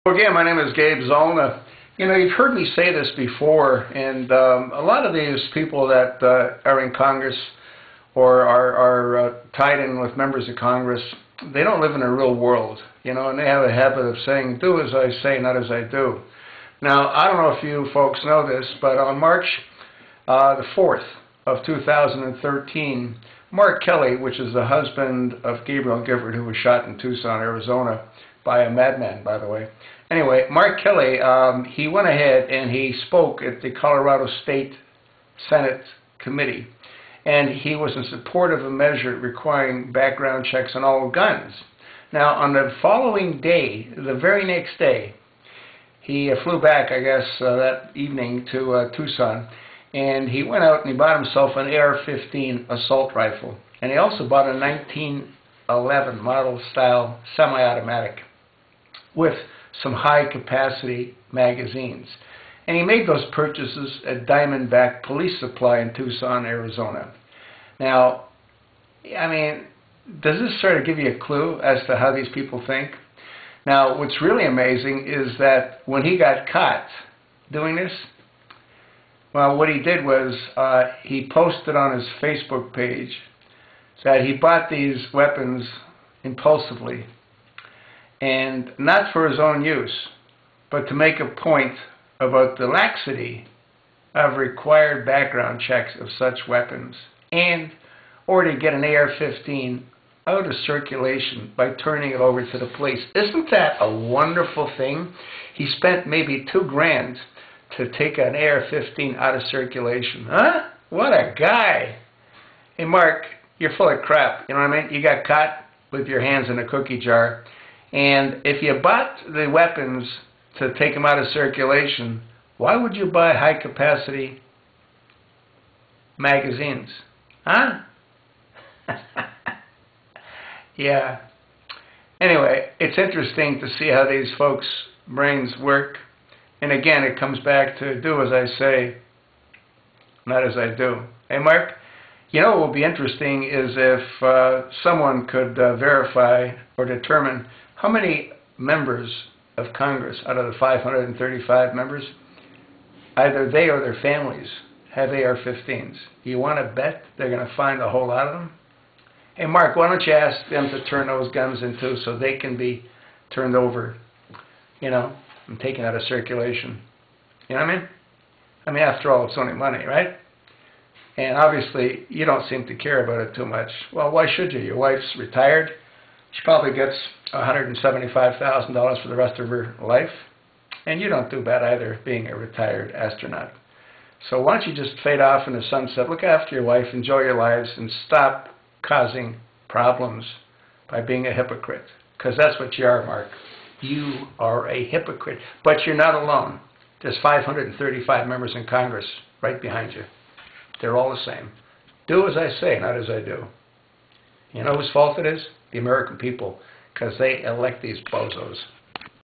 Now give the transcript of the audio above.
Again, my name is Gabe Zollner. You've heard me say this before, and a lot of these people that are in Congress or are tied in with members of Congress, they don't live in a real world, and they have a habit of saying, do as I say, not as I do. Now, I don't know if you folks know this, but on March the 4th of 2013, Mark Kelly, which is the husband of Gabriel Gifford, who was shot in Tucson, Arizona, by a madman, by the way. Anyway, Mark Kelly, he went ahead and he spoke at the Colorado State Senate Committee, and he was in support of a measure requiring background checks on all guns. Now, on the following day, the very next day, he flew back, I guess, that evening to Tucson, and he went out and he bought himself an AR-15 assault rifle, and he also bought a 1911 model style semi-automatic with some high-capacity magazines. And he made those purchases at Diamondback Police Supply in Tucson, Arizona. Now, I mean, does this sort of give you a clue as to how these people think? Now, what's really amazing is that when he got caught doing this, well, what he did was he posted on his Facebook page that he bought these weapons impulsively, and not for his own use, but to make a point about the laxity of required background checks of such weapons, and or to get an AR-15 out of circulation by turning it over to the police. Isn't that a wonderful thing? He spent maybe $2,000 to take an AR-15 out of circulation. Huh? What a guy. Hey, Mark, you're full of crap. You know what I mean? You got caught with your hands in a cookie jar. And if you bought the weapons to take them out of circulation, why would you buy high-capacity magazines? Huh? Yeah. Anyway, it's interesting to see how these folks' brains work. And again, it comes back to do as I say, not as I do. Hey, Mark, what will be interesting is if someone could verify or determine how many members of Congress out of the 535 members, either they or their families, have AR-15s. You want to bet they're going to find a whole lot of them? Hey, Mark, why don't you ask them to turn those guns in too so they can be turned over, and taken out of circulation. You know what I mean? I mean, after all, it's only money, right? And obviously, you don't seem to care about it too much. Well, why should you? Your wife's retired. She probably gets $175,000 for the rest of her life. And you don't do bad either, being a retired astronaut. So why don't you just fade off in the sunset, look after your wife, enjoy your lives, and stop causing problems by being a hypocrite. Because that's what you are, Mark. You are a hypocrite. But you're not alone. There's 535 members in Congress right behind you. They're all the same. Do as I say, not as I do. You know whose fault it is? The American people, because they elect these bozos.